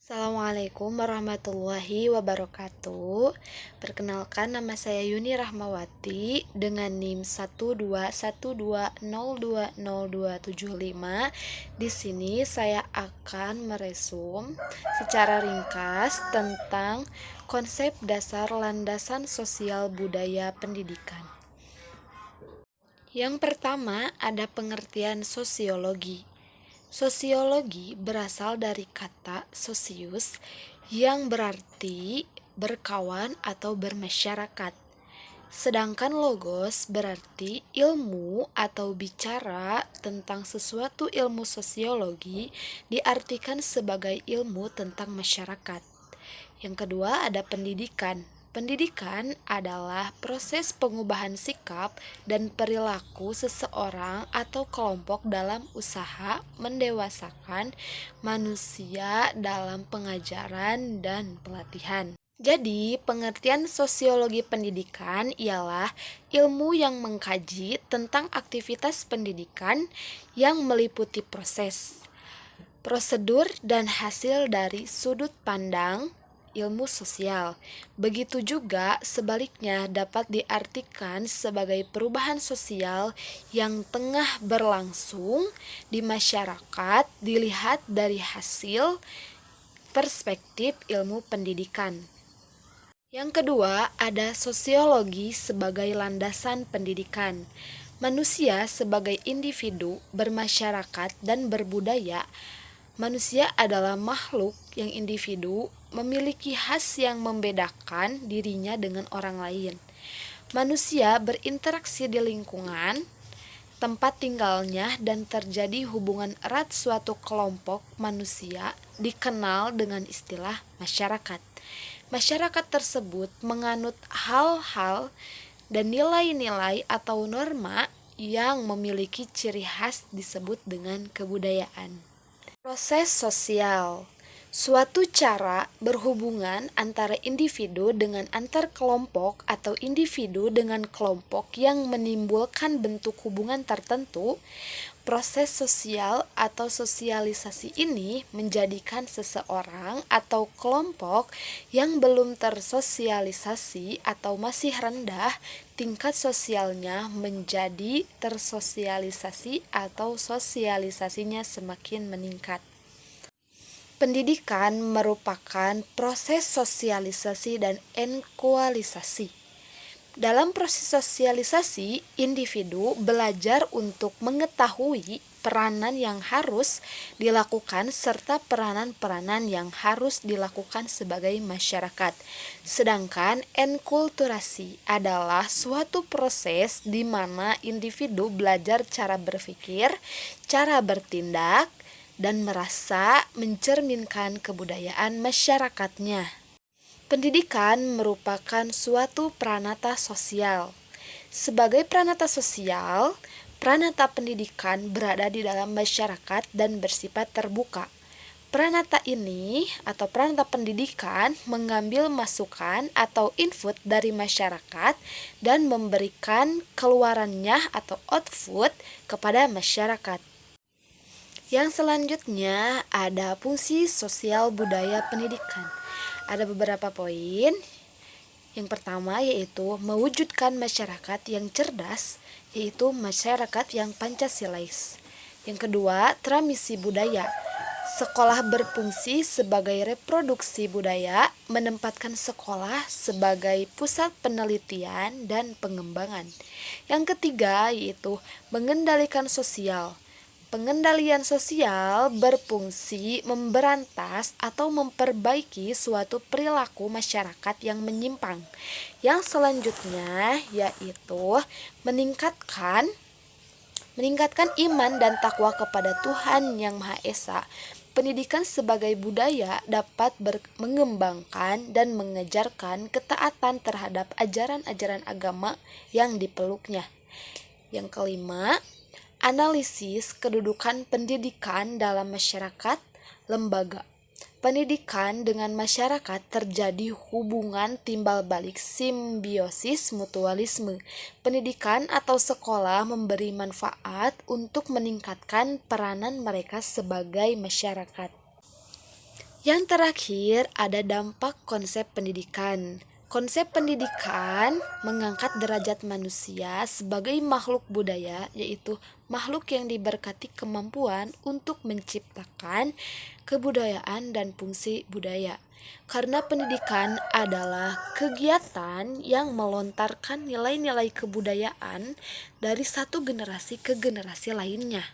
Assalamualaikum warahmatullahi wabarakatuh. Perkenalkan, nama saya Yuni Rahmawati dengan NIM 121202025. Di sini saya akan meresum secara ringkas tentang konsep dasar landasan sosial budaya pendidikan. Yang pertama ada pengertian sosiologi. Sosiologi berasal dari kata sosius yang berarti berkawan atau bermasyarakat. Sedangkan logos berarti ilmu atau bicara tentang sesuatu. Ilmu sosiologi diartikan sebagai ilmu tentang masyarakat. Yang kedua ada pendidikan. Pendidikan adalah proses pengubahan sikap dan perilaku seseorang atau kelompok dalam usaha mendewasakan manusia dalam pengajaran dan pelatihan. Jadi, pengertian sosiologi pendidikan ialah ilmu yang mengkaji tentang aktivitas pendidikan yang meliputi proses, prosedur, dan hasil dari sudut pandang ilmu sosial. Begitu juga sebaliknya dapat diartikan sebagai perubahan sosial yang tengah berlangsung di masyarakat dilihat dari hasil perspektif ilmu pendidikan. Yang kedua, ada sosiologi sebagai landasan pendidikan. Manusia sebagai individu bermasyarakat dan berbudaya. Manusia adalah makhluk yang individu memiliki khas yang membedakan dirinya dengan orang lain. Manusia berinteraksi di lingkungan tempat tinggalnya dan terjadi hubungan erat suatu kelompok manusia dikenal dengan istilah masyarakat. Masyarakat tersebut menganut hal-hal dan nilai-nilai atau norma yang memiliki ciri khas disebut dengan kebudayaan. Proses sosial, suatu cara berhubungan antara individu dengan antar kelompok atau individu dengan kelompok yang menimbulkan bentuk hubungan tertentu. Proses sosial atau sosialisasi ini menjadikan seseorang atau kelompok yang belum tersosialisasi atau masih rendah tingkat sosialnya menjadi tersosialisasi atau sosialisasinya semakin meningkat. Pendidikan merupakan proses sosialisasi dan enkualisasi. Dalam proses sosialisasi, individu belajar untuk mengetahui peranan yang harus dilakukan serta peranan-peranan yang harus dilakukan sebagai masyarakat. Sedangkan enkulturasi adalah suatu proses di mana individu belajar cara berpikir, cara bertindak, dan merasa mencerminkan kebudayaan masyarakatnya. Pendidikan merupakan suatu pranata sosial. Sebagai pranata sosial, pranata pendidikan berada di dalam masyarakat dan bersifat terbuka. Pranata ini atau pranata pendidikan mengambil masukan atau input dari masyarakat dan memberikan keluarannya atau output kepada masyarakat. Yang selanjutnya ada fungsi sosial budaya pendidikan. Ada beberapa poin. Yang pertama yaitu mewujudkan masyarakat yang cerdas, yaitu masyarakat yang Pancasilais. Yang kedua, transmisi budaya. Sekolah berfungsi sebagai reproduksi budaya, menempatkan sekolah sebagai pusat penelitian dan pengembangan. Yang ketiga yaitu mengendalikan sosial. Pengendalian sosial berfungsi memberantas atau memperbaiki suatu perilaku masyarakat yang menyimpang. Yang selanjutnya yaitu meningkatkan iman dan takwa kepada Tuhan Yang Maha Esa. Pendidikan sebagai budaya dapat mengembangkan dan mengajarkan ketaatan terhadap ajaran-ajaran agama yang dipeluknya. Yang kelima, analisis kedudukan pendidikan dalam masyarakat, lembaga. Pendidikan dengan masyarakat terjadi hubungan timbal balik simbiosis mutualisme. Pendidikan atau sekolah memberi manfaat untuk meningkatkan peranan mereka sebagai masyarakat. Yang terakhir ada dampak konsep pendidikan. Konsep pendidikan mengangkat derajat manusia sebagai makhluk budaya, yaitu makhluk yang diberkati kemampuan untuk menciptakan kebudayaan dan fungsi budaya. Karena pendidikan adalah kegiatan yang melontarkan nilai-nilai kebudayaan dari satu generasi ke generasi lainnya.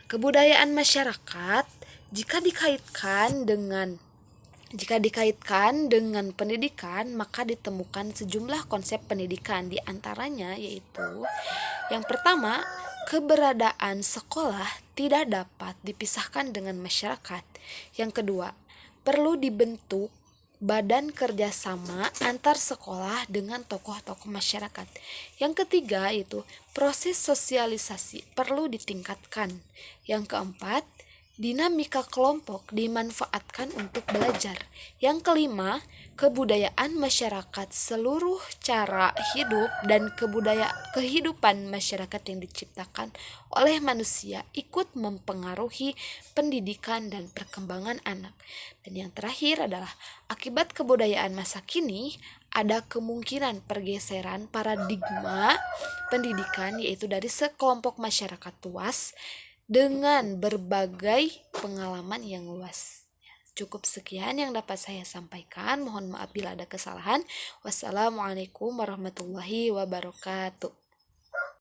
Kebudayaan masyarakat jika dikaitkan dengan pendidikan, maka ditemukan sejumlah konsep pendidikan, di antaranya yaitu yang pertama, keberadaan sekolah tidak dapat dipisahkan dengan masyarakat. Yang kedua, perlu dibentuk badan kerjasama antar sekolah dengan tokoh-tokoh masyarakat. Yang ketiga itu proses sosialisasi perlu ditingkatkan. Yang keempat, dinamika kelompok dimanfaatkan untuk belajar. Yang kelima, kebudayaan masyarakat, seluruh cara hidup dan kehidupan masyarakat yang diciptakan oleh manusia ikut mempengaruhi pendidikan dan perkembangan anak. Dan yang terakhir adalah akibat kebudayaan masa kini ada kemungkinan pergeseran paradigma pendidikan, yaitu dari sekelompok masyarakat luas dengan berbagai pengalaman yang luas. Cukup sekian yang dapat saya sampaikan. Mohon maaf bila ada kesalahan. Wassalamualaikum warahmatullahi wabarakatuh.